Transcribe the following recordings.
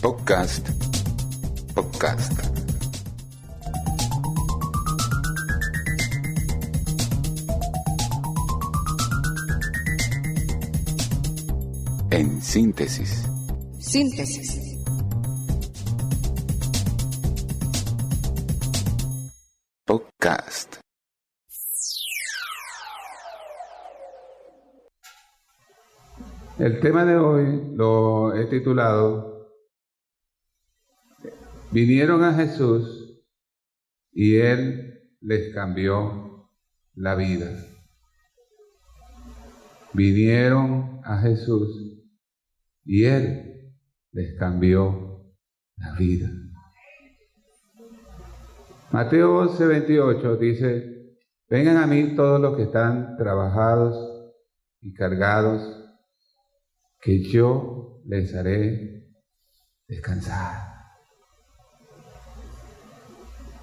Podcast. En síntesis. Podcast. El tema de hoy lo he titulado Vinieron a Jesús y Él les cambió la vida. Vinieron a Jesús y Él les cambió la vida. Mateo 11:28 dice: vengan a mí todos los que están trabajados y cargados, que yo les haré descansar.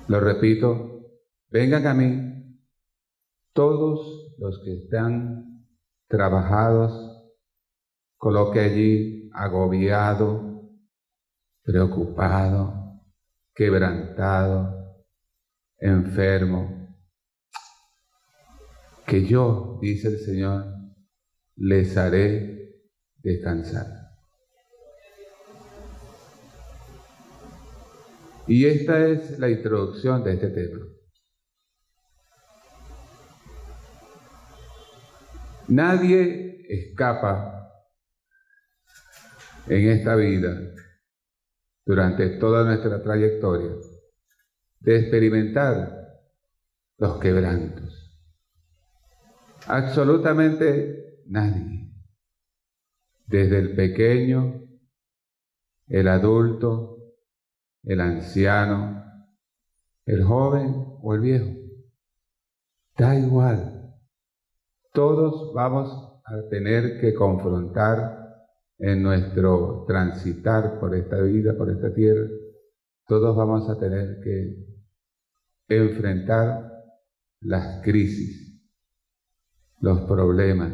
Lo repito, vengan a mí todos los que están trabajados, coloque allí agobiado, preocupado, quebrantado, enfermo, que yo, dice el Señor, les haré descansar. Y esta es la introducción de este tema. Nadie escapa en esta vida, durante toda nuestra trayectoria, de experimentar los quebrantos. Absolutamente nadie. Desde el pequeño, el adulto, el anciano, el joven o el viejo. Da igual. Todos vamos a tener que confrontar en nuestro transitar por esta vida, por esta tierra. Todos vamos a tener que enfrentar las crisis, los problemas.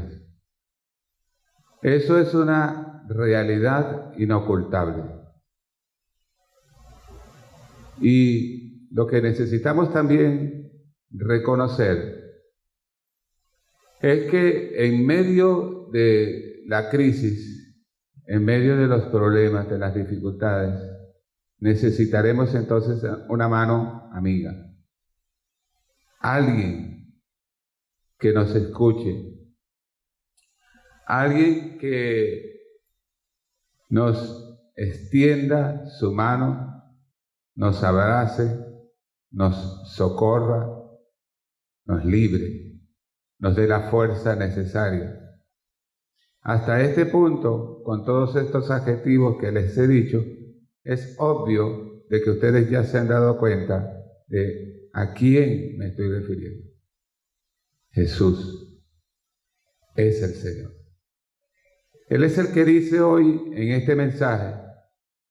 Eso es una realidad inocultable. Y lo que necesitamos también reconocer es que en medio de la crisis, en medio de los problemas, de las dificultades, necesitaremos entonces una mano amiga. Alguien que nos escuche. Alguien que nos extienda su mano, nos abrace, nos socorra, nos libre, nos dé la fuerza necesaria. Hasta este punto, con todos estos adjetivos que les he dicho, es obvio de que ustedes ya se han dado cuenta de a quién me estoy refiriendo. Jesús es el Señor. Él es el que dice hoy en este mensaje,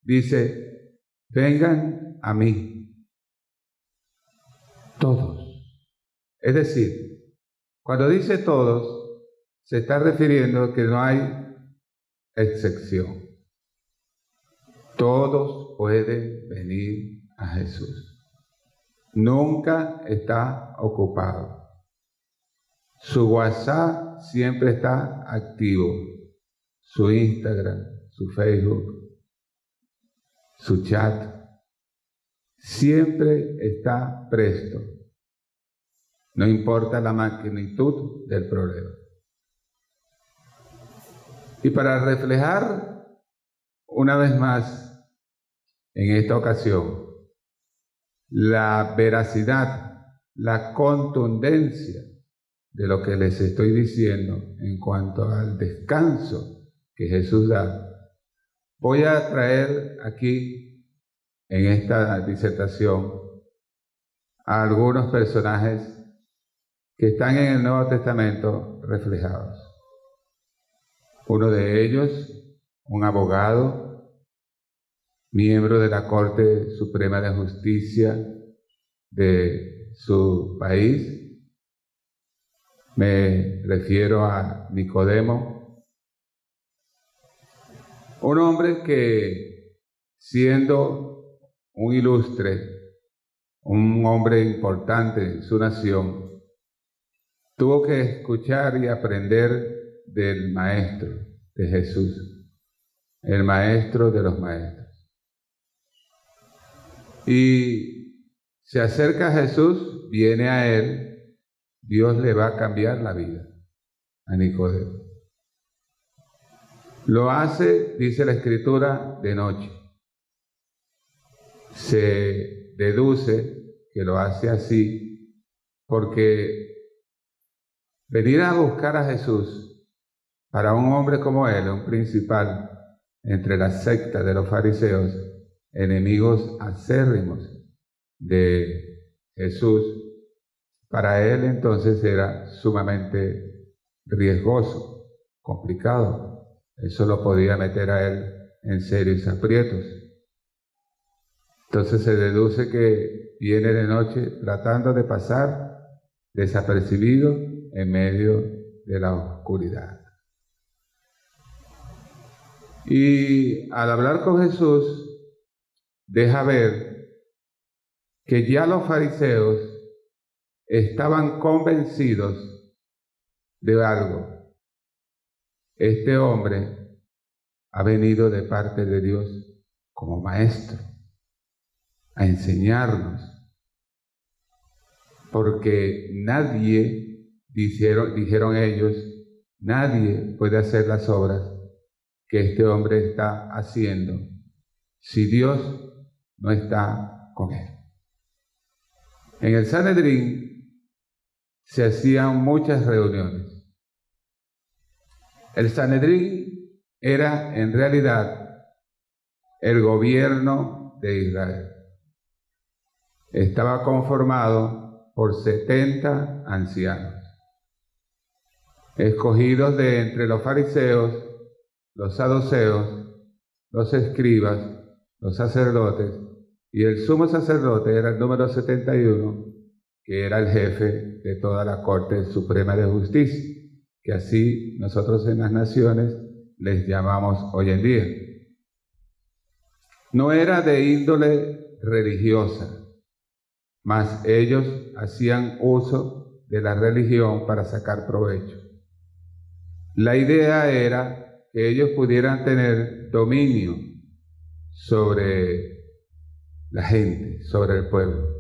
dice, vengan a mí, todos. Es decir, cuando dice todos, se está refiriendo que no hay excepción. Todos pueden venir a Jesús. Nunca está ocupado. Su WhatsApp siempre está activo. Su Instagram, su Facebook, su chat, siempre está presto. No importa la magnitud del problema. Y para reflejar una vez más, en esta ocasión, la veracidad, la contundencia de lo que les estoy diciendo en cuanto al descanso que Jesús da, voy a traer aquí, en esta disertación, a algunos personajes que están en el Nuevo Testamento reflejados. Uno de ellos, un abogado, miembro de la Corte Suprema de Justicia de su país. Me refiero a Nicodemo, un hombre que siendo un ilustre, un hombre importante en su nación, tuvo que escuchar y aprender del Maestro, de Jesús, el Maestro de los maestros. Y se acerca a Jesús, viene a él, Dios le va a cambiar la vida a Nicodemo. Lo hace, dice la Escritura, de noche. Se deduce que lo hace así porque venir a buscar a Jesús para un hombre como él, un principal entre la secta de los fariseos, enemigos acérrimos de Jesús, para él entonces era sumamente riesgoso, complicado. Eso lo podía meter a él en serios aprietos. Entonces se deduce que viene de noche tratando de pasar desapercibido en medio de la oscuridad. Y al hablar con Jesús, deja ver que ya los fariseos estaban convencidos de algo. Este hombre ha venido de parte de Dios como maestro a enseñarnos, porque nadie, dijeron ellos, nadie puede hacer las obras que este hombre está haciendo si Dios no está con él. En el Sanedrín se hacían muchas reuniones. El Sanedrín era en realidad el gobierno de Israel. Estaba conformado por 70 ancianos, escogidos de entre los fariseos, los saduceos, los escribas, los sacerdotes, y el sumo sacerdote era el número 71, que era el jefe de toda la Corte Suprema de Justicia, que así nosotros en las naciones les llamamos hoy en día. No era de índole religiosa, mas ellos hacían uso de la religión para sacar provecho. La idea era que ellos pudieran tener dominio sobre la gente, sobre el pueblo.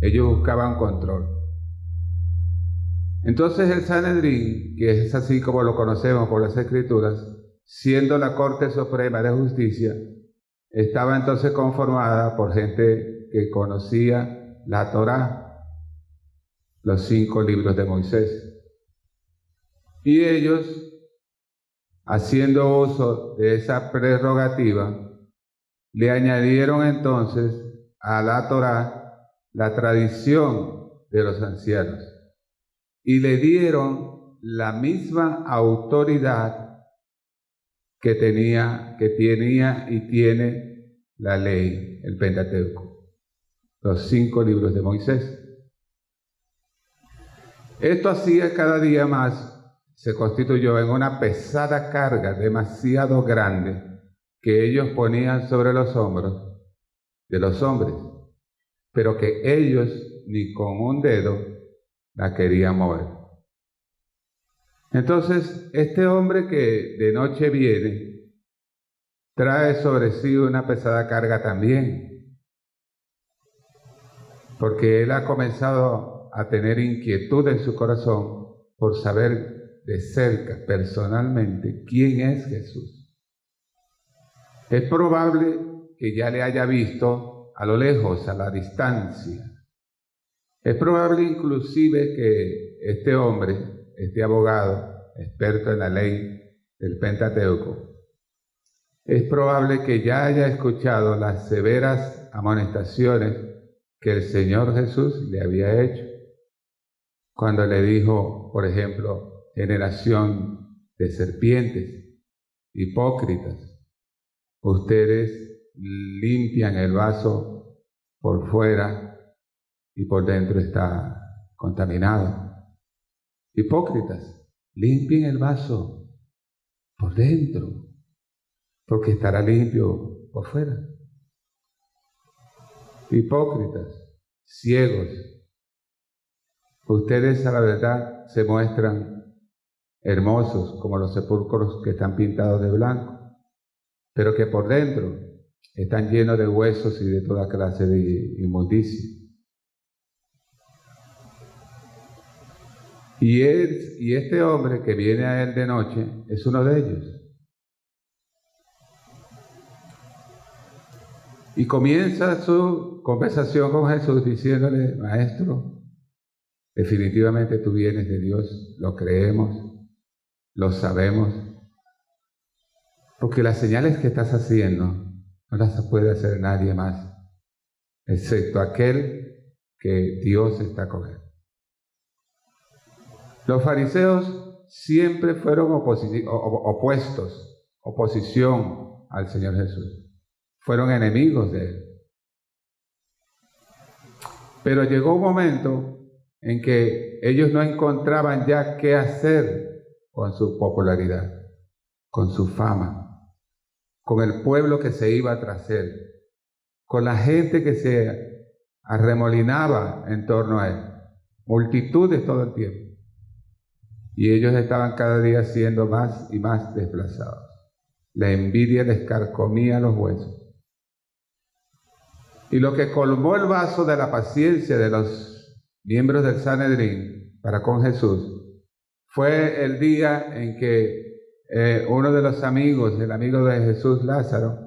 Ellos buscaban control. Entonces el Sanedrín, que es así como lo conocemos por las Escrituras, siendo la Corte Suprema de Justicia, estaba entonces conformada por gente que conocía la Torá, los 5 libros de Moisés. Y ellos, haciendo uso de esa prerrogativa, le añadieron entonces a la Torá la tradición de los ancianos y le dieron la misma autoridad que tenía y tiene la ley, el Pentateuco, los 5 libros de Moisés. Esto hacía cada día más, se constituyó en una pesada carga demasiado grande que ellos ponían sobre los hombros de los hombres, pero que ellos ni con un dedo la querían mover. Entonces, este hombre que de noche viene, trae sobre sí una pesada carga también, porque él ha comenzado a tener inquietud en su corazón por saber de cerca, personalmente, quién es Jesús. Es probable que ya le haya visto a lo lejos, a la distancia. Es probable inclusive que este hombre, este abogado, experto en la ley del Pentateuco, es probable que ya haya escuchado las severas amonestaciones que el Señor Jesús le había hecho cuando le dijo, por ejemplo, generación de serpientes, hipócritas, ustedes limpian el vaso por fuera y por dentro está contaminado. Hipócritas, limpien el vaso por dentro, porque estará limpio por fuera. hipócritas, ciegos. Ustedes a la verdad se muestran hermosos como los sepulcros que están pintados de blanco, pero que por dentro están llenos de huesos y de toda clase de inmundicia. Y este hombre que viene a él de noche es uno de ellos. Y comienza su conversación con Jesús diciéndole: Maestro, definitivamente tú vienes de Dios, lo creemos, lo sabemos, porque las señales que estás haciendo no las puede hacer nadie más, excepto aquel que Dios está con él. Los fariseos siempre fueron oposición al Señor Jesús. Fueron enemigos de él. Pero llegó un momento en que ellos no encontraban ya qué hacer con su popularidad, con su fama, con el pueblo que se iba tras él, con la gente que se arremolinaba en torno a él, multitudes todo el tiempo. Y ellos estaban cada día siendo más y más desplazados. La envidia les carcomía los huesos. Y lo que colmó el vaso de la paciencia de los miembros del Sanedrín para con Jesús fue el día en que uno de los amigos, el amigo de Jesús, Lázaro,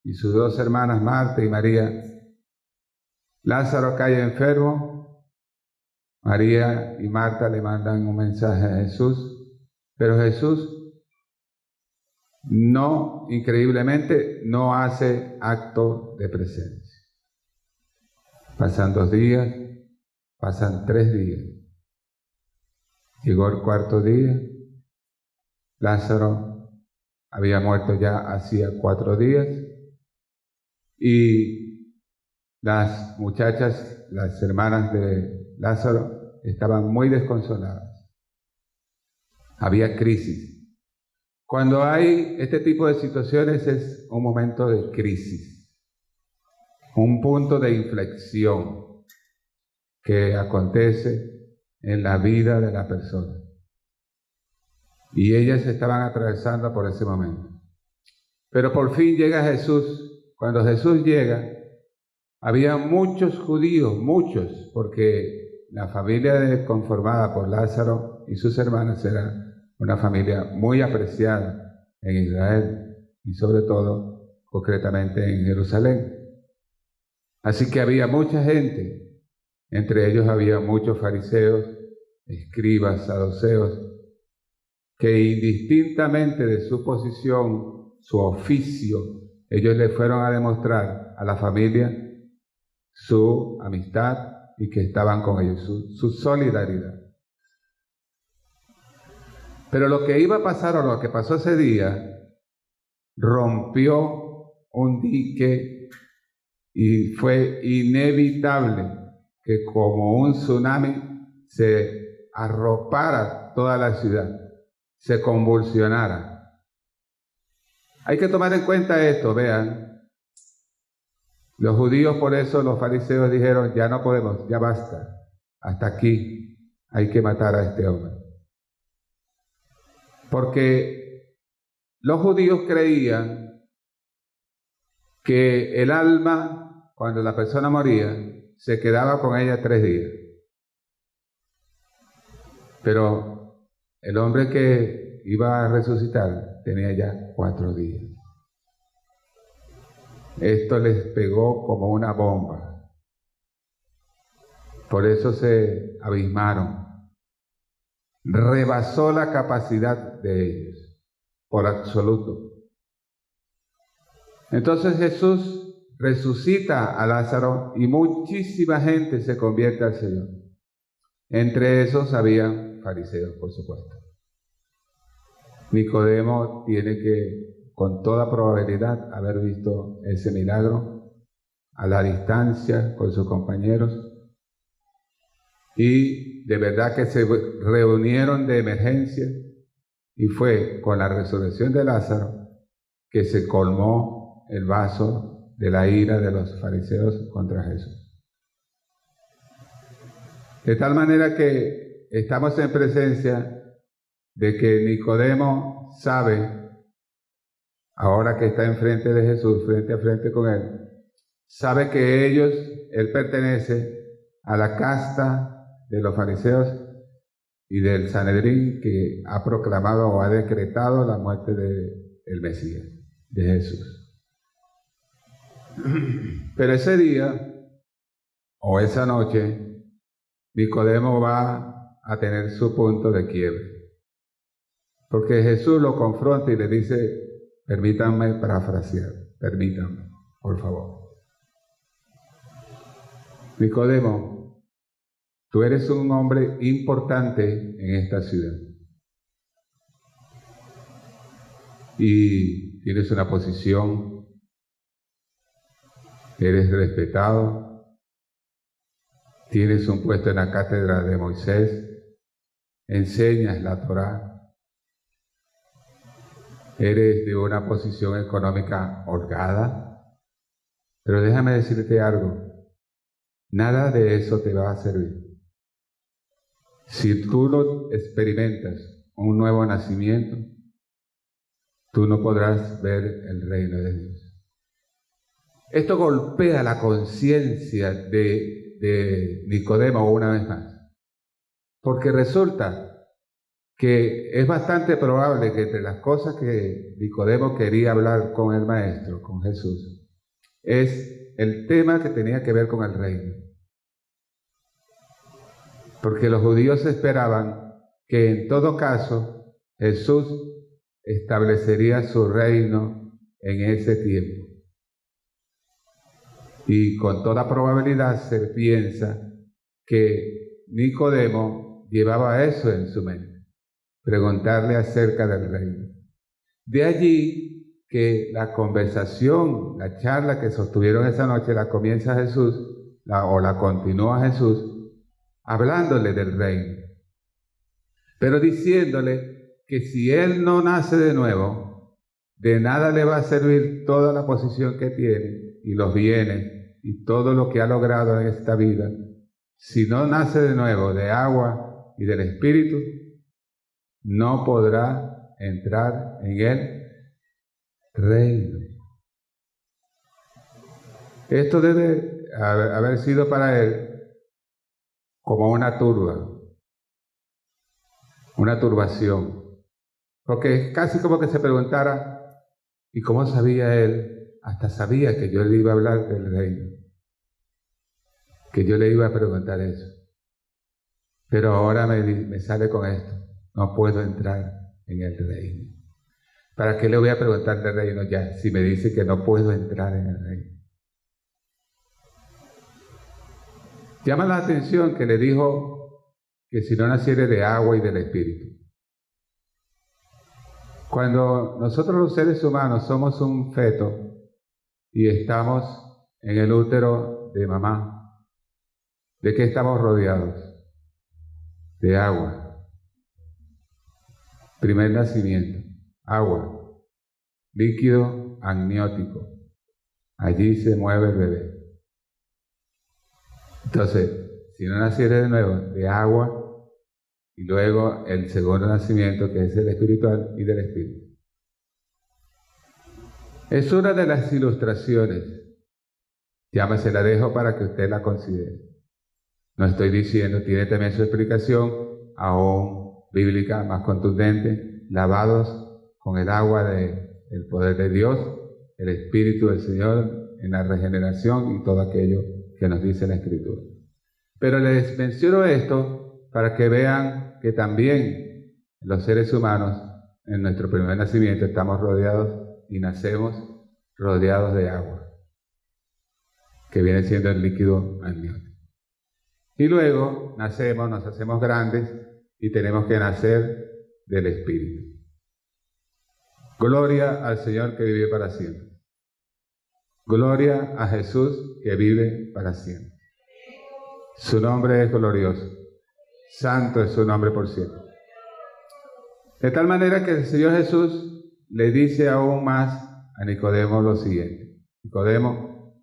y sus dos hermanas Marta y María, Lázaro cae enfermo. María y Marta le mandan un mensaje a Jesús, pero Jesús increíblemente, no hace acto de presencia. Pasan 2 días, pasan 3 días. Llegó el 4.º día, Lázaro había muerto ya hacía 4 días, y las muchachas, las hermanas de Lázaro, estaban muy desconsoladas. Había crisis. Cuando hay este tipo de situaciones es un momento de crisis, un punto de inflexión que acontece en la vida de la persona. Y ellas estaban atravesando por ese momento. Pero por fin llega Jesús. Cuando Jesús llega, había muchos judíos, muchos, porque la familia conformada por Lázaro y sus hermanas era una familia muy apreciada en Israel y sobre todo, concretamente en Jerusalén. Así que había mucha gente, entre ellos había muchos fariseos, escribas, saduceos, que indistintamente de su posición, su oficio, ellos le fueron a demostrar a la familia su amistad y que estaban con ellos, su solidaridad. Pero lo que iba a pasar, o lo que pasó ese día, rompió un dique y fue inevitable que como un tsunami se arropara toda la ciudad, se convulsionara. Hay que tomar en cuenta esto, vean. Los judíos, por eso los fariseos dijeron: ya no podemos, ya basta, hasta aquí, hay que matar a este hombre. Porque los judíos creían que el alma, cuando la persona moría, se quedaba con ella 3 días. Pero el hombre que iba a resucitar tenía ya 4 días. Esto les pegó como una bomba. Por eso se abismaron. Rebasó la capacidad de ellos, por absoluto. Entonces Jesús resucita a Lázaro y muchísima gente se convierte al Señor. Entre esos había fariseos, por supuesto. Nicodemo tiene que, con toda probabilidad, haber visto ese milagro a la distancia con sus compañeros, y de verdad que se reunieron de emergencia, y fue con la resurrección de Lázaro que se colmó el vaso de la ira de los fariseos contra Jesús. De tal manera que estamos en presencia de que Nicodemo sabe, ahora que está enfrente de Jesús, frente a frente con él, sabe que él pertenece a la casta de los fariseos y del Sanedrín que ha proclamado o ha decretado la muerte del Mesías, de Jesús. Pero ese día, o esa noche, Nicodemo va a tener su punto de quiebre. Porque Jesús lo confronta y le dice, permítanme parafrasear, permítanme, por favor. Nicodemo, tú eres un hombre importante en esta ciudad. Y tienes una posición, eres respetado, tienes un puesto en la cátedra de Moisés, enseñas la Torá, eres de una posición económica holgada, pero déjame decirte algo, nada de eso te va a servir. Si tú no experimentas un nuevo nacimiento, tú no podrás ver el reino de Dios. Esto golpea la conciencia de Nicodemo una vez más, porque resulta que es bastante probable que entre las cosas que Nicodemo quería hablar con el Maestro, con Jesús, es el tema que tenía que ver con el reino. Porque los judíos esperaban que en todo caso Jesús establecería su reino en ese tiempo. Y con toda probabilidad se piensa que Nicodemo llevaba eso en su mente, preguntarle acerca del reino. De allí que la conversación, la charla que sostuvieron esa noche, la comienza Jesús, la continúa Jesús, hablándole del reino, pero diciéndole que si él no nace de nuevo, de nada le va a servir toda la posición que tiene y los bienes y todo lo que ha logrado en esta vida. Si no nace de nuevo de agua y del Espíritu, no podrá entrar en el reino. Esto debe haber sido para él como una turbación, porque es casi como que se preguntara, ¿y cómo sabía él? Hasta sabía que yo le iba a hablar del reino, que yo le iba a preguntar eso, pero ahora me sale con esto, no puedo entrar en el reino. ¿Para qué le voy a preguntar del reino ya, si me dice que no puedo entrar en el reino? Llama la atención que le dijo que si no naciere de agua y del Espíritu. Cuando nosotros los seres humanos somos un feto y estamos en el útero de mamá, ¿de qué estamos rodeados? De agua. Primer nacimiento, agua, líquido amniótico. Allí se mueve el bebé. Entonces, si no naciere de nuevo de agua, y luego el segundo nacimiento, que es el espiritual y del Espíritu. Es una de las ilustraciones. Ya me se la dejo para que usted la considere. No estoy diciendo, tiene también su explicación, aún bíblica, más contundente, lavados con el agua del poder de Dios, el Espíritu del Señor en la regeneración y todo aquello que nos dice la Escritura. Pero les menciono esto para que vean que también los seres humanos en nuestro primer nacimiento estamos rodeados y nacemos rodeados de agua, que viene siendo el líquido amniótico. Y luego nacemos, nos hacemos grandes y tenemos que nacer del Espíritu. Gloria al Señor que vive para siempre. Gloria a Jesús que vive para siempre. Su nombre es glorioso. Santo es su nombre por siempre. De tal manera que el Señor Jesús le dice aún más a Nicodemo lo siguiente. Nicodemo,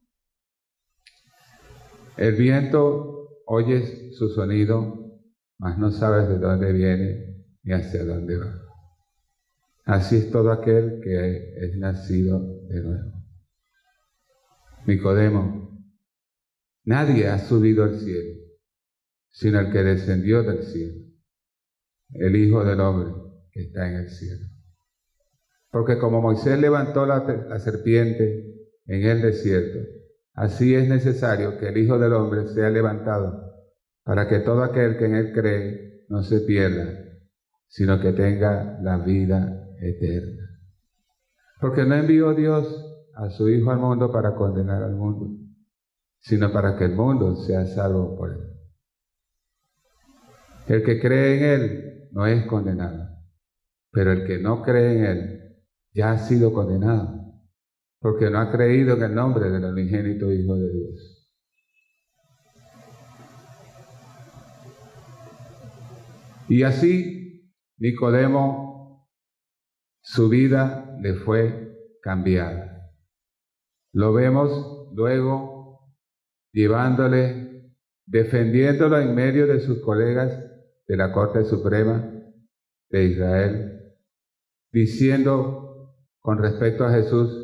el viento oyes su sonido, mas no sabes de dónde viene ni hacia dónde va. Así es todo aquel que es nacido de nuevo. Nicodemo, nadie ha subido al cielo, sino el que descendió del cielo, el Hijo del Hombre que está en el cielo. Porque como Moisés levantó la serpiente en el desierto, así es necesario que el Hijo del Hombre sea levantado, para que todo aquel que en él cree no se pierda, sino que tenga la vida eterna. Porque no envió Dios a su Hijo al mundo para condenar al mundo, sino para que el mundo sea salvo por él. El que cree en él no es condenado, pero el que no cree en él ya ha sido condenado, porque no ha creído en el nombre del unigénito Hijo de Dios. Y así Nicodemo, su vida le fue cambiada. Lo vemos luego defendiéndolo en medio de sus colegas de la Corte Suprema de Israel, diciendo con respecto a Jesús: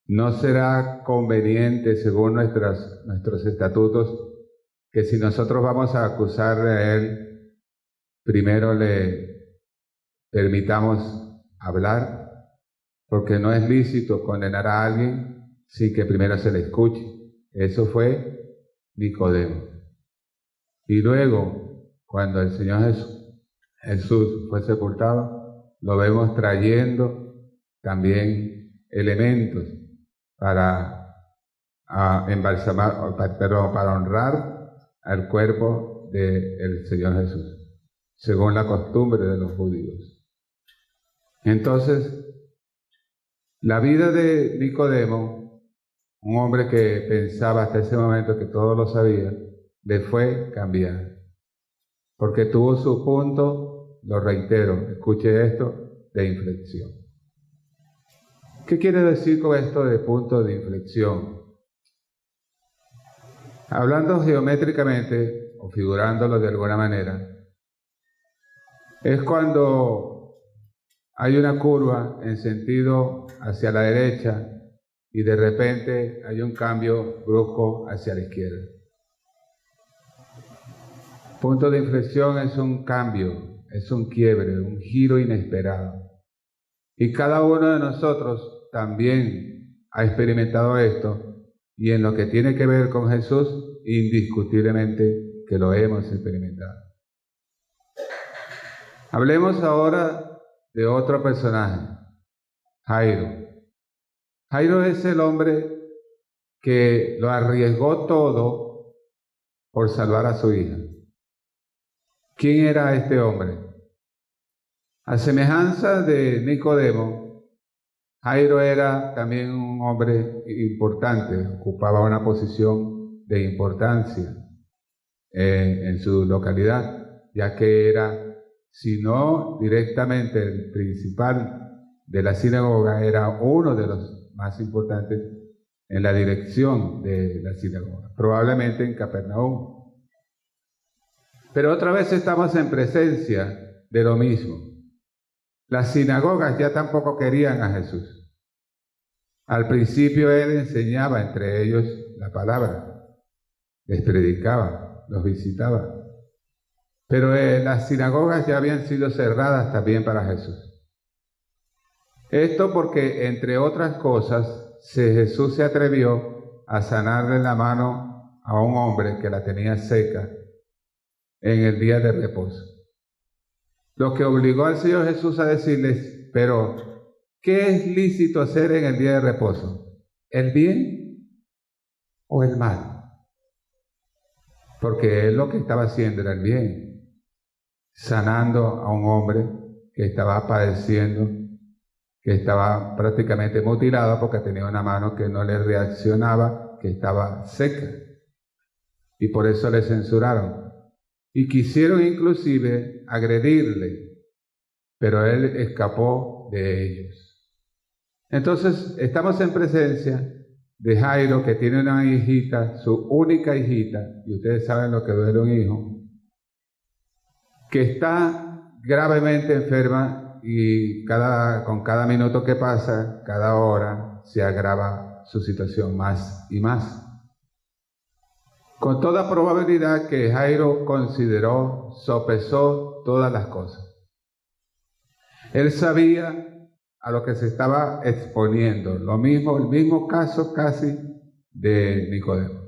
no será conveniente, según nuestros estatutos, que si nosotros vamos a acusarle a él, primero le permitamos hablar, porque no es lícito condenar a alguien sin que primero se le escuche. Eso fue Nicodemo. Y luego, cuando el Señor Jesús fue sepultado, lo vemos trayendo también elementos para para honrar al cuerpo del Señor Jesús, según la costumbre de los judíos. Entonces, la vida de Nicodemo, un hombre que pensaba hasta ese momento que todo lo sabía, le fue cambiada, porque tuvo su punto, lo reitero, escuche esto, de inflexión. ¿Qué quiere decir con esto de punto de inflexión? Hablando geométricamente, o figurándolo de alguna manera, es cuando hay una curva en sentido hacia la derecha y de repente hay un cambio brusco hacia la izquierda. Punto de inflexión es un cambio, es un quiebre, un giro inesperado. Y cada uno de nosotros también ha experimentado esto, y en lo que tiene que ver con Jesús, indiscutiblemente que lo hemos experimentado. Hablemos ahora de otro personaje, Jairo. Jairo es el hombre que lo arriesgó todo por salvar a su hija. ¿Quién era este hombre? A semejanza de Nicodemo, Jairo era también un hombre importante, ocupaba una posición de importancia en su localidad, ya que era, si no directamente el principal de la sinagoga, era uno de los más importantes en la dirección de la sinagoga, probablemente en Capernaum. Pero otra vez estamos en presencia de lo mismo. Las sinagogas ya tampoco querían a Jesús. Al principio él enseñaba entre ellos la palabra, les predicaba, los visitaba. Pero las sinagogas ya habían sido cerradas también para Jesús. Esto porque, entre otras cosas, Jesús se atrevió a sanarle la mano a un hombre que la tenía seca en el día de reposo. Lo que obligó al Señor Jesús a decirles: pero, ¿qué es lícito hacer en el día de reposo? ¿El bien o el mal? Porque él lo que estaba haciendo era el bien, sanando a un hombre que estaba padeciendo, que estaba prácticamente mutilado porque tenía una mano que no le reaccionaba, que estaba seca. Y por eso le censuraron. Y quisieron inclusive agredirle, pero él escapó de ellos. Entonces, estamos en presencia de Jairo, que tiene una hijita, su única hijita, y ustedes saben lo que duele un hijo, que está gravemente enferma y con cada minuto que pasa, cada hora, se agrava su situación más y más. Con toda probabilidad que Jairo consideró, sopesó todas las cosas. Él sabía a lo que se estaba exponiendo, el mismo caso casi de Nicodemo.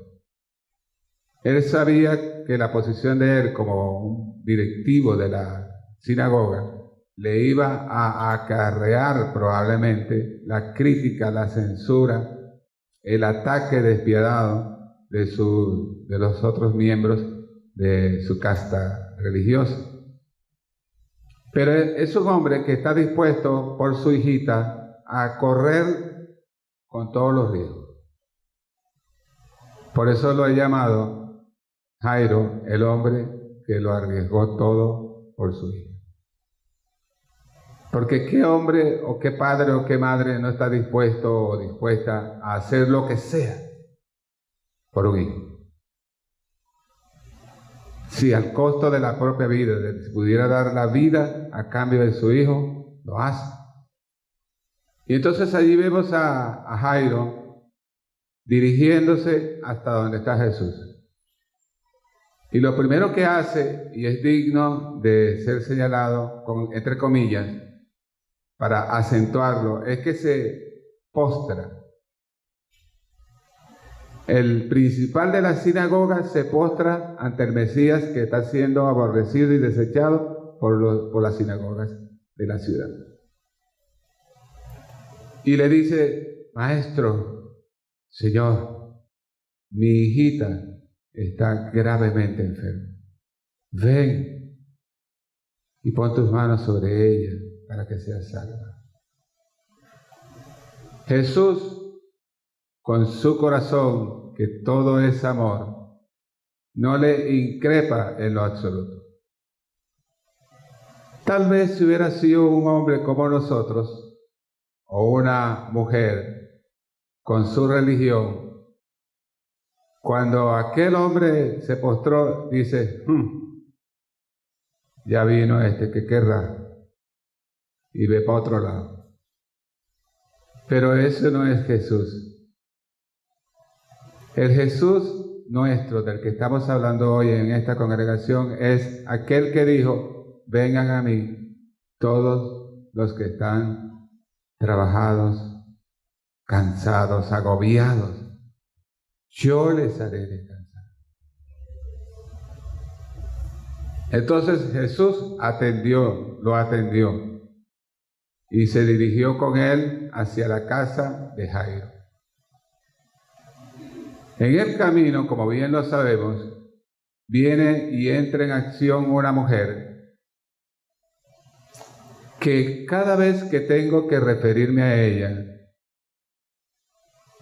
Él sabía que la posición de él como un directivo de la sinagoga le iba a acarrear probablemente la crítica, la censura, el ataque despiadado de los otros miembros de su casta religiosa. Pero es un hombre que está dispuesto por su hijita a correr con todos los riesgos. Por eso lo he llamado Jairo, el hombre que lo arriesgó todo por su hija. Porque qué hombre o qué padre o qué madre no está dispuesto o dispuesta a hacer lo que sea por un hijo. Si al costo de la propia vida, si pudiera dar la vida a cambio de su hijo, lo hace. Y entonces allí vemos a Jairo dirigiéndose hasta donde está Jesús. Y lo primero que hace, y es digno de ser señalado, entre comillas, para acentuarlo, es que se postra. El principal de la sinagoga se postra ante el Mesías que está siendo aborrecido y desechado por las sinagogas de la ciudad. Y le dice: Maestro, Señor, mi hijita está gravemente enferma. Ven y pon tus manos sobre ella para que sea salva. Jesús, con su corazón, que todo es amor, no le increpa en lo absoluto. Tal vez si hubiera sido un hombre como nosotros, o una mujer con su religión, cuando aquel hombre se postró, dice: ya vino este que querrá, y ve para otro lado. Pero ese no es Jesús. El Jesús nuestro, del que estamos hablando hoy en esta congregación, es aquel que dijo: vengan a mí todos los que están trabajados, cansados, agobiados, yo les haré descansar. Entonces Jesús lo atendió y se dirigió con él hacia la casa de Jairo. En el camino, como bien lo sabemos, viene y entra en acción una mujer que cada vez que tengo que referirme a ella,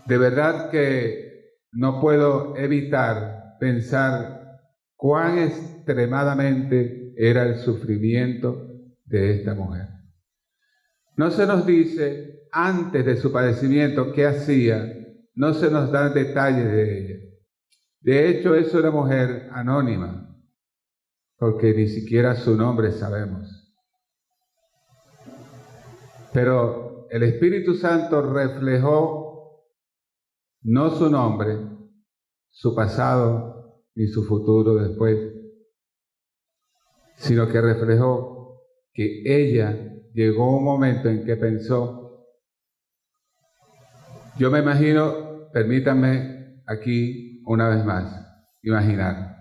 de verdad que no puedo evitar pensar cuán extremadamente era el sufrimiento de esta mujer. No se nos dice antes de su padecimiento qué hacía. No se nos dan detalles de ella. De hecho, es una mujer anónima, porque ni siquiera su nombre sabemos. Pero el Espíritu Santo reflejó no su nombre, su pasado ni su futuro después, sino que reflejó que ella llegó un momento en que pensó. Yo me imagino, permítanme aquí una vez más, imaginar.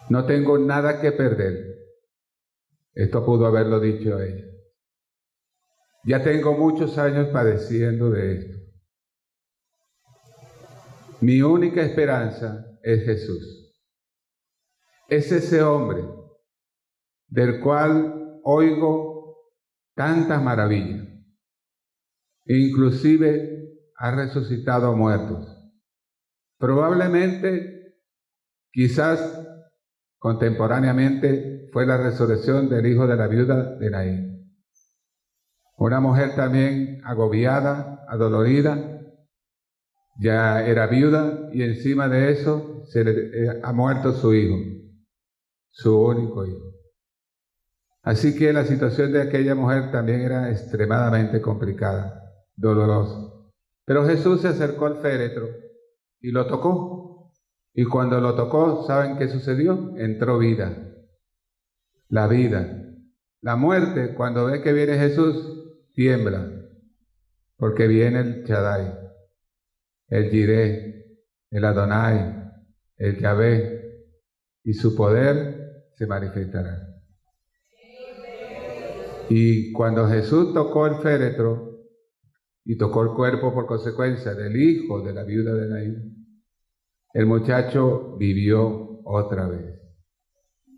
No tengo nada que perder. Esto pudo haberlo dicho ella. Ya tengo muchos años padeciendo de esto. Mi única esperanza es Jesús. Es ese hombre del cual oigo tantas maravillas. Inclusive ha resucitado a muertos. Probablemente, quizás contemporáneamente, fue la resurrección del hijo de la viuda de Naín. Una mujer también agobiada, adolorida, ya era viuda y encima de eso ha muerto su hijo, su único hijo. Así que la situación de aquella mujer también era extremadamente complicada, dolorosa. Pero Jesús se acercó al féretro y lo tocó. Y cuando lo tocó, ¿saben qué sucedió? Entró vida. La vida. La muerte, cuando ve que viene Jesús, tiembla. Porque viene el Shaddai, el Jireh, el Adonai, el Yahvé, y su poder se manifestará. Y cuando Jesús tocó el féretro y tocó el cuerpo por consecuencia del hijo de la viuda de Naín, el muchacho vivió otra vez,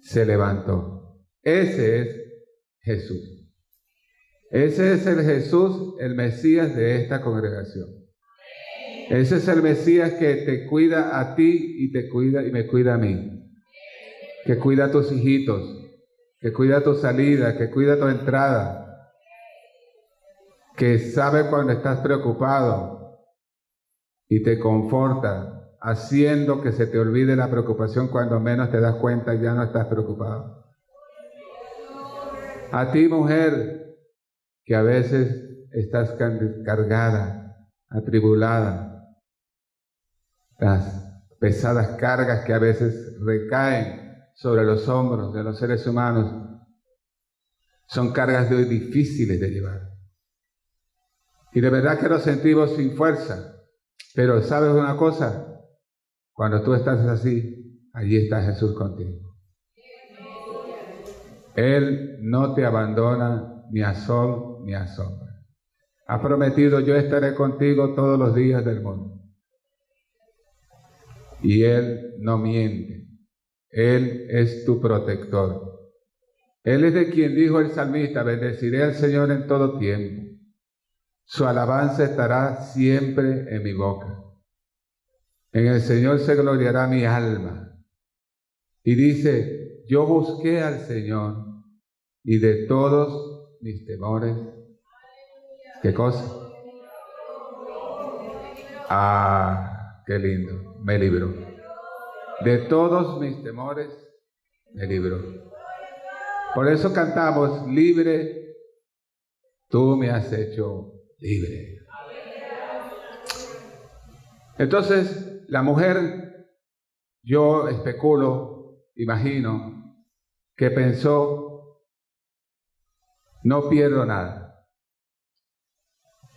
se levantó. Ese es Jesús. Ese es el Jesús, el Mesías de esta congregación. Ese es el Mesías que te cuida a ti y te cuida y me cuida a mí. Que cuida a tus hijitos, que cuida tu salida, que cuida tu entrada, que sabe cuando estás preocupado y te conforta, haciendo que se te olvide la preocupación cuando menos te das cuenta ya no estás preocupado. A ti, mujer, que a veces estás cargada, atribulada, las pesadas cargas que a veces recaen sobre los hombros de los seres humanos son cargas de hoy difíciles de llevar. Y de verdad que nos sentimos sin fuerza. Pero ¿sabes una cosa? Cuando tú estás así, allí está Jesús contigo. Él no te abandona ni a sol ni a sombra. Ha prometido: yo estaré contigo todos los días del mundo. Y Él no miente. Él es tu protector. Él es de quien dijo el salmista: bendeciré al Señor en todo tiempo. Su alabanza estará siempre en mi boca. En el Señor se gloriará mi alma. Y dice: yo busqué al Señor y de todos mis temores, ¿qué cosa? Ah, qué lindo, me libró. De todos mis temores me libró. Por eso cantamos: libre, tú me has hecho libre. Entonces, la mujer, yo especulo, imagino, que pensó: no pierdo nada.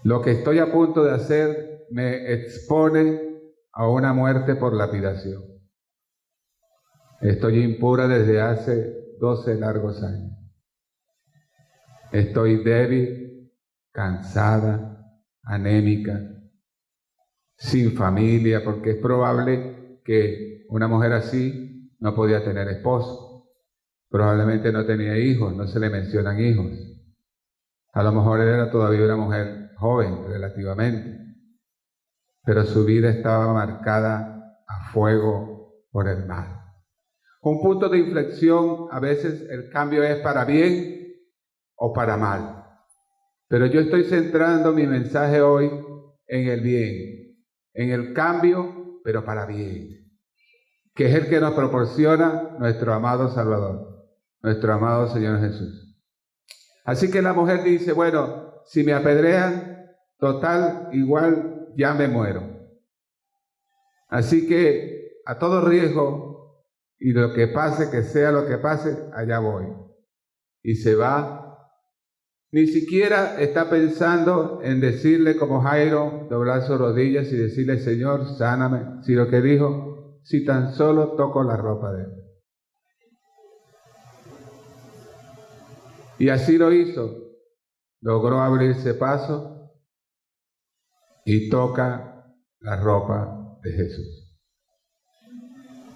Lo que estoy a punto de hacer me expone a una muerte por lapidación. Estoy impura desde hace 12 largos años. Estoy débil, cansada, anémica, sin familia, porque es probable que una mujer así no podía tener esposo. Probablemente no tenía hijos, no se le mencionan hijos. A lo mejor era todavía una mujer joven, relativamente, pero su vida estaba marcada a fuego por el mal. Un punto de inflexión, a veces el cambio es para bien o para mal. Pero yo estoy centrando mi mensaje hoy en el bien, en el cambio, pero para bien, que es el que nos proporciona nuestro amado Salvador, nuestro amado Señor Jesús. Así que la mujer dice: bueno, si me apedrean, total, igual ya me muero. Así que a todo riesgo, y lo que pase, que sea lo que pase, allá voy. Y se va. Ni siquiera está pensando en decirle como Jairo, doblar sus rodillas y decirle: Señor, sáname. Si lo que dijo: si tan solo toco la ropa de él. Y así lo hizo. Logró abrirse paso y toca la ropa de Jesús.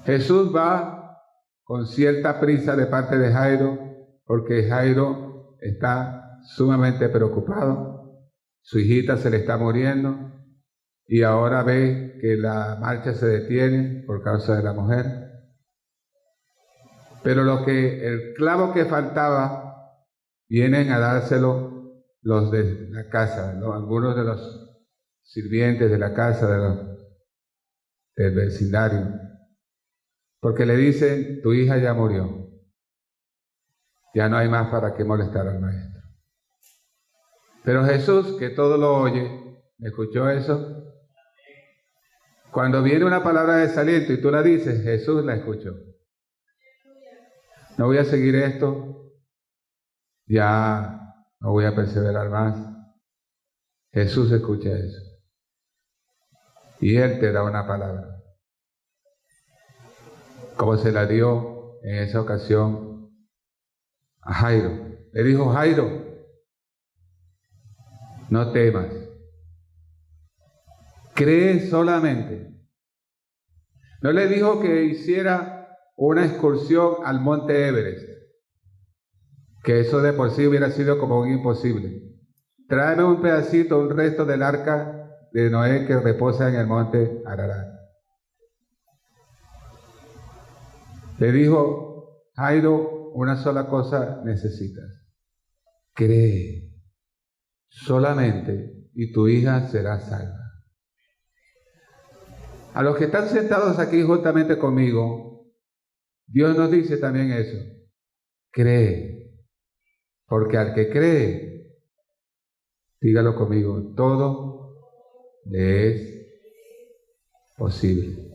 Jesús va con cierta prisa de parte de Jairo, porque Jairo está sumamente preocupado. Su hijita se le está muriendo y ahora ve que la marcha se detiene por causa de la mujer. Pero el clavo que faltaba, vienen a dárselo los de la casa, algunos de los sirvientes de la casa del vecindario, porque le dicen, tu hija ya murió, ya no hay más para qué molestar al maestro. Pero Jesús, que todo lo oye, ¿escuchó eso? Cuando viene una palabra de desaliento y tú la dices, Jesús la escuchó. No voy a seguir esto, ya no voy a perseverar más. Jesús escucha eso. Y Él te da una palabra. Como se la dio en esa ocasión a Jairo. Le dijo, Jairo, no temas. Cree solamente. No le dijo que hiciera una excursión al monte Everest, que eso de por sí hubiera sido como un imposible. Tráeme un pedacito, un resto del arca de Noé que reposa en el monte Ararat. Le dijo, Jairo, una sola cosa necesitas. Cree solamente y tu hija será salva. A los que están sentados aquí juntamente conmigo, Dios nos dice también eso. Cree. Porque al que cree, dígalo conmigo, todo le es posible.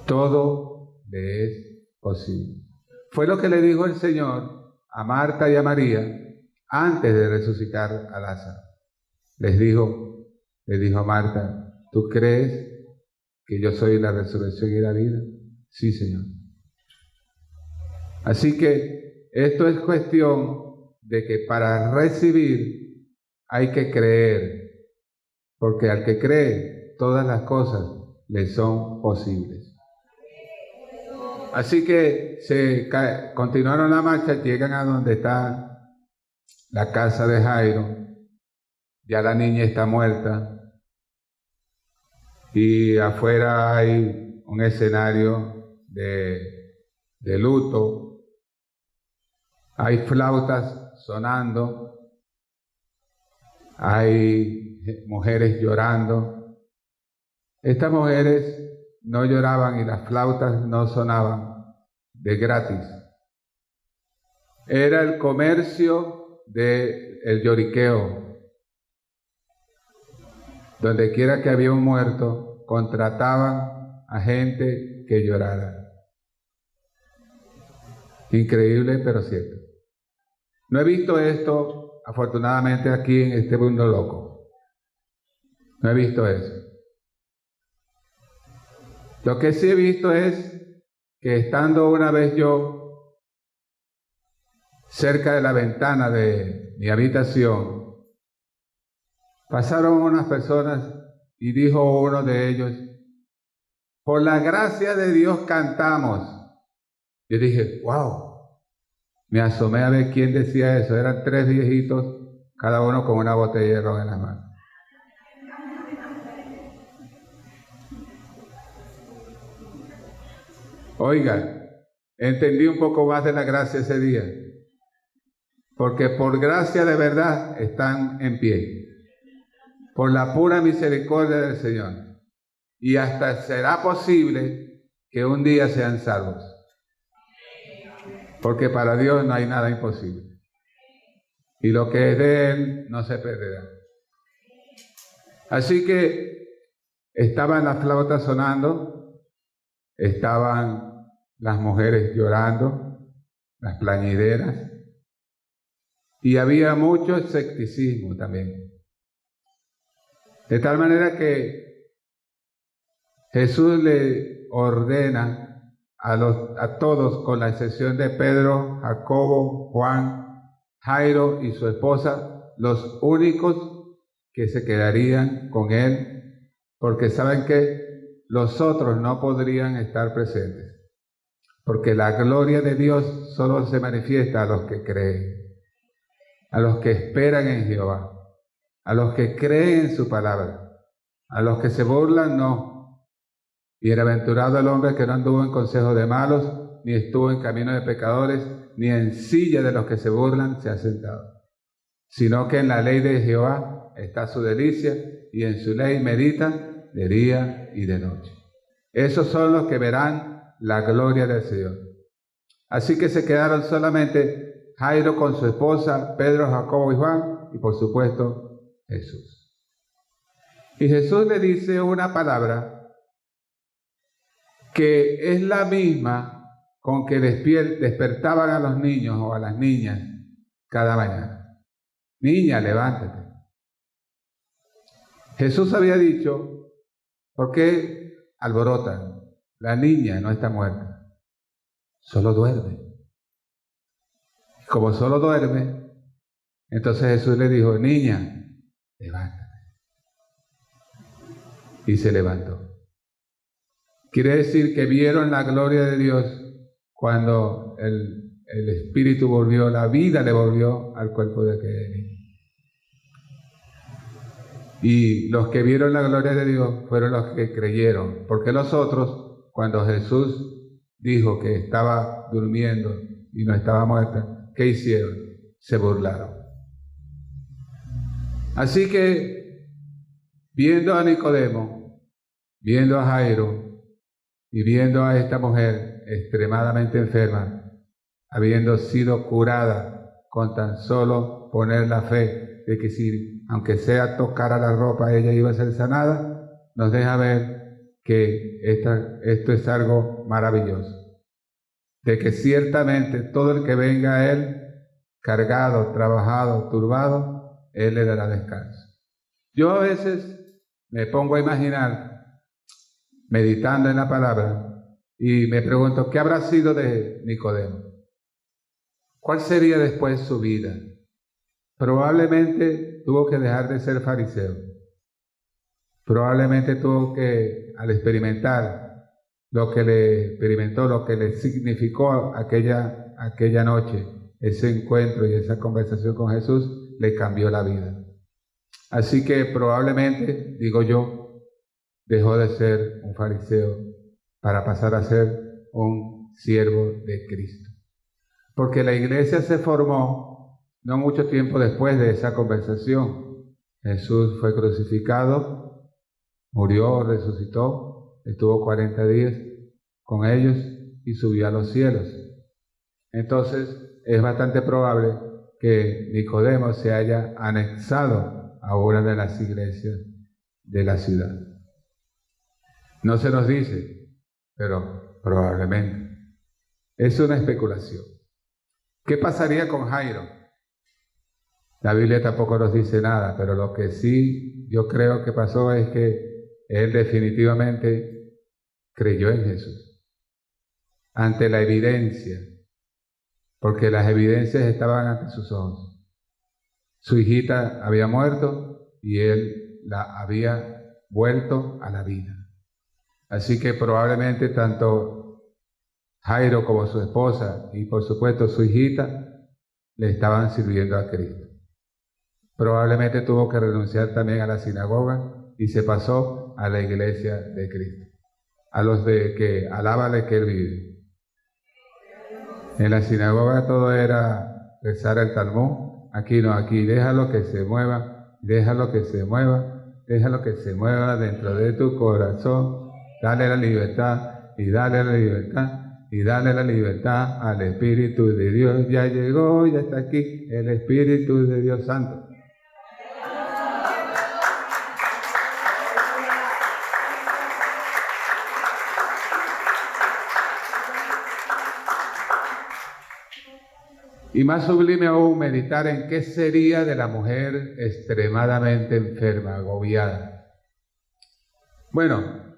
Todo le es posible. Fue lo que le dijo el Señor a Marta y a María antes de resucitar a Lázaro. Le dijo a Marta, ¿tú crees que yo soy la resurrección y la vida? Sí, Señor. Así que esto es cuestión de que para recibir hay que creer, porque al que cree todas las cosas le son posibles. Así que continuaron la marcha, llegan a donde está la casa de Jairo, ya la niña está muerta, y afuera hay un escenario de luto, hay flautas sonando, hay mujeres llorando. Estas mujeres no lloraban y las flautas no sonaban de gratis. Era el comercio del lloriqueo. Donde quiera que había un muerto, contrataban a gente que llorara. Increíble, pero cierto. No he visto esto, afortunadamente, aquí en este mundo loco. No he visto eso. Lo que sí he visto es que estando una vez yo cerca de la ventana de mi habitación, pasaron unas personas y dijo uno de ellos, por la gracia de Dios cantamos. Yo dije, wow. Me asomé a ver quién decía eso. Eran 3 viejitos, cada uno con una botella de ron en la mano. Oigan, entendí un poco más de la gracia ese día. Porque por gracia de verdad están en pie. Por la pura misericordia del Señor. Y hasta será posible que un día sean salvos. Porque para Dios no hay nada imposible. Y lo que es de Él no se perderá. Así que estaban las flautas sonando, estaban las mujeres llorando, las plañideras, y había mucho escepticismo también. De tal manera que Jesús le ordena a todos, con la excepción de Pedro, Jacobo, Juan, Jairo y su esposa, los únicos que se quedarían con él, porque saben que los otros no podrían estar presentes, porque la gloria de Dios solo se manifiesta a los que creen, a los que esperan en Jehová, a los que creen en su palabra, a los que se burlan no. Bienaventurado el hombre que no anduvo en consejo de malos, ni estuvo en camino de pecadores, ni en silla de los que se burlan se ha sentado. sino que en la ley de Jehová está su delicia, y en su ley medita de día y de noche. Esos son los que verán la gloria del Señor. Así que se quedaron solamente Jairo con su esposa, Pedro, Jacobo y Juan, y por supuesto Jesús. Y Jesús le dice una palabra que es la misma con que despertaban a los niños o a las niñas cada mañana. Niña, levántate. Jesús había dicho, ¿por qué alborotan? La niña no está muerta, solo duerme. Como solo duerme, entonces Jesús le dijo, niña, levántate. Y se levantó. Quiere decir que vieron la gloria de Dios cuando el Espíritu volvió, la vida le volvió al cuerpo de aquel niño. Y los que vieron la gloria de Dios fueron los que creyeron, porque los otros, cuando Jesús dijo que estaba durmiendo y no estaba muerta, ¿qué hicieron? Se burlaron. Así que, viendo a Nicodemo, viendo a Jairo y viendo a esta mujer extremadamente enferma, habiendo sido curada con tan solo poner la fe de que si, aunque sea tocar a la ropa, ella iba a ser sanada, nos deja ver que esto es algo maravilloso. De que ciertamente todo el que venga a Él, cargado, trabajado, turbado, Él le dará descanso. Yo a veces me pongo a imaginar, meditando en la palabra, y me pregunto, ¿qué habrá sido de Nicodemo? ¿Cuál sería después su vida? Probablemente tuvo que dejar de ser fariseo. Probablemente tuvo que, al experimentar lo que le significó aquella noche, ese encuentro y esa conversación con Jesús, le cambió la vida. Así que probablemente, digo yo, dejó de ser un fariseo para pasar a ser un siervo de Cristo. Porque la iglesia se formó no mucho tiempo después de esa conversación. Jesús fue crucificado, murió, resucitó, estuvo 40 días con ellos y subió a los cielos. Entonces es bastante probable que Nicodemo se haya anexado a una de las iglesias de la ciudad. No se nos dice, pero probablemente. Es una especulación. ¿Qué pasaría con Jairo? La Biblia tampoco nos dice nada, pero lo que sí yo creo que pasó es que él definitivamente creyó en Jesús. Ante la evidencia, porque las evidencias estaban ante sus ojos. Su hijita había muerto y él la había vuelto a la vida. Así que probablemente tanto Jairo como su esposa y por supuesto su hijita le estaban sirviendo a Cristo. Probablemente tuvo que renunciar también a la sinagoga y se pasó a la iglesia de Cristo, a los de que alábale que Él vive. En la sinagoga todo era rezar el Talmud, aquí no, aquí déjalo que se mueva, déjalo que se mueva, déjalo que se mueva dentro de tu corazón, dale la libertad y dale la libertad. Y dale la libertad al Espíritu de Dios. Ya llegó, ya está aquí el Espíritu de Dios Santo. Y más sublime aún, meditar en qué sería de la mujer extremadamente enferma, agobiada. Bueno,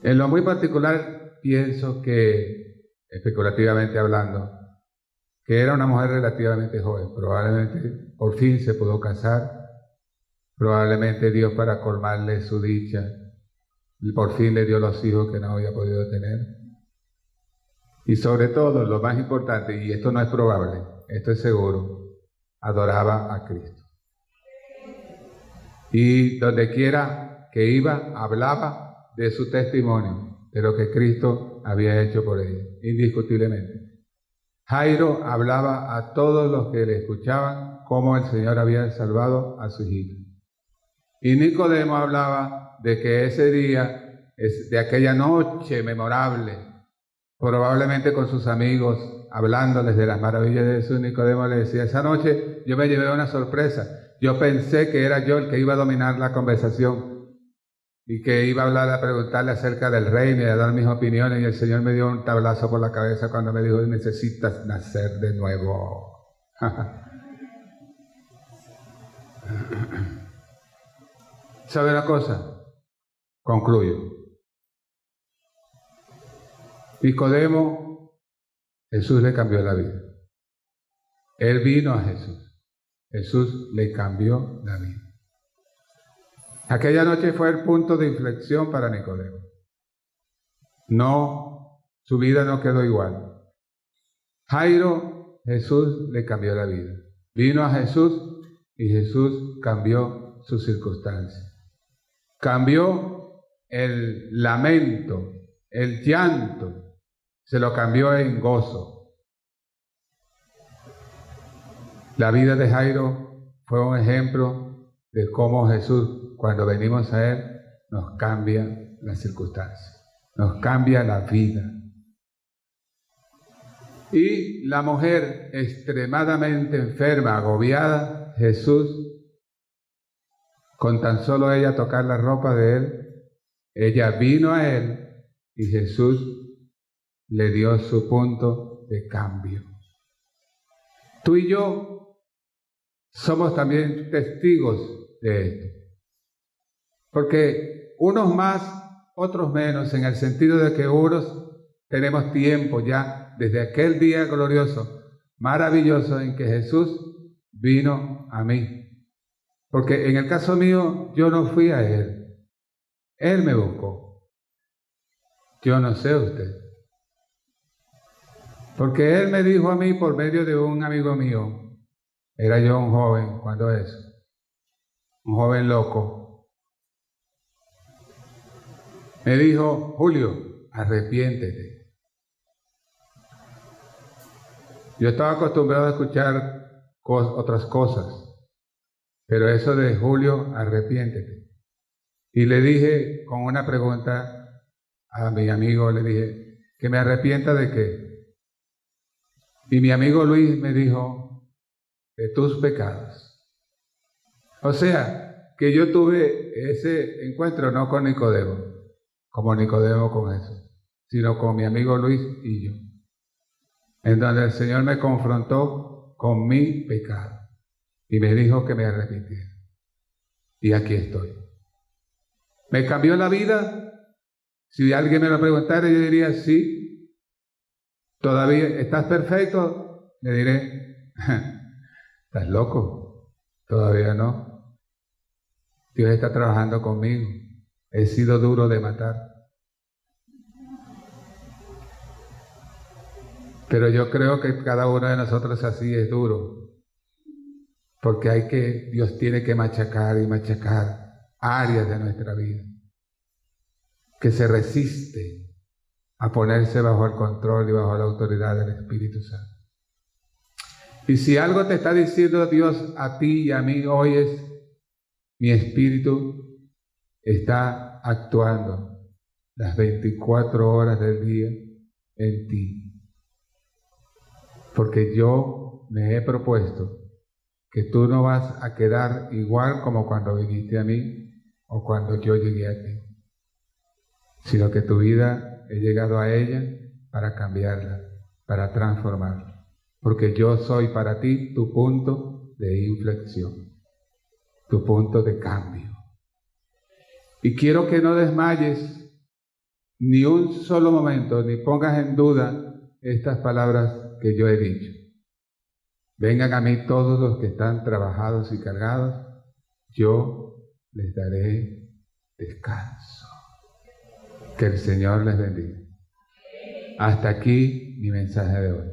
en lo muy particular, pienso que, especulativamente hablando, que era una mujer relativamente joven. Probablemente por fin se pudo casar, probablemente Dios, para colmarle su dicha, por fin le dio los hijos que no había podido tener. Y sobre todo, lo más importante, y esto no es probable, esto es seguro, adoraba a Cristo. Y donde quiera que iba, hablaba de su testimonio, de lo que Cristo había hecho por ella, indiscutiblemente. Jairo hablaba a todos los que le escuchaban cómo el Señor había salvado a su hijito. Y Nicodemo hablaba de que ese día, de aquella noche memorable, probablemente con sus amigos, hablándoles de las maravillas de Jesús, Nicodemo le decía, esa noche yo me llevé una sorpresa. Yo pensé que era yo el que iba a dominar la conversación y que iba a preguntarle acerca del reino y a dar mis opiniones, y el Señor me dio un tablazo por la cabeza cuando me dijo, necesitas nacer de nuevo. ¿Sabe una cosa? Concluyo. Nicodemo, Jesús le cambió la vida. Él vino a Jesús. Jesús le cambió la vida. Aquella noche fue el punto de inflexión para Nicodemo. No, su vida no quedó igual. Jairo, Jesús le cambió la vida. Vino a Jesús y Jesús cambió sus circunstancias. Cambió el lamento, el llanto, se lo cambió en gozo. La vida de Jairo fue un ejemplo de cómo Jesús, cuando venimos a Él, nos cambia las circunstancias, nos cambia la vida. Y la mujer extremadamente enferma, agobiada, Jesús, con tan solo ella tocar la ropa de Él, ella vino a Él y Jesús le dio su punto de cambio. Tú y yo somos también testigos de esto. Porque unos más, otros menos, en el sentido de que unos tenemos tiempo ya, desde aquel día glorioso, maravilloso, en que Jesús vino a mí. Porque en el caso mío, yo no fui a Él. Él me buscó. Yo no sé usted. Porque Él me dijo a mí por medio de un amigo mío, era yo un joven, cuando eso, un joven loco, me dijo, Julio, arrepiéntete. Yo estaba acostumbrado a escuchar otras cosas, pero eso de Julio, arrepiéntete. Y le dije con una pregunta a mi amigo, le dije, ¿que me arrepienta de qué? Y mi amigo Luis me dijo, de tus pecados. O sea, que yo tuve ese encuentro no con Nicodemo, como Nicodemo con Jesús, sino con mi amigo Luis y yo, en donde el Señor me confrontó con mi pecado y me dijo que me arrepintiera. Y aquí estoy. ¿Me cambió la vida? Si alguien me lo preguntara, yo diría sí. ¿Todavía estás perfecto? Le diré, ¿estás loco? Todavía no. Dios está trabajando conmigo. He sido duro de matar. Pero yo creo que cada uno de nosotros así es duro. Porque Dios tiene que machacar y machacar áreas de nuestra vida. Que se resiste a ponerse bajo el control y bajo la autoridad del Espíritu Santo. Y si algo te está diciendo Dios a ti y a mí hoy es, mi espíritu está actuando las 24 horas del día en ti. Porque yo me he propuesto que tú no vas a quedar igual como cuando viniste a mí o cuando yo llegué a ti, sino que tu vida he llegado a ella para cambiarla, para transformarla, porque yo soy para ti tu punto de inflexión, tu punto de cambio. Y quiero que no desmayes ni un solo momento, ni pongas en duda estas palabras que yo he dicho. Vengan a mí todos los que están trabajados y cargados, yo les daré descanso. Que el Señor les bendiga. Hasta aquí mi mensaje de hoy.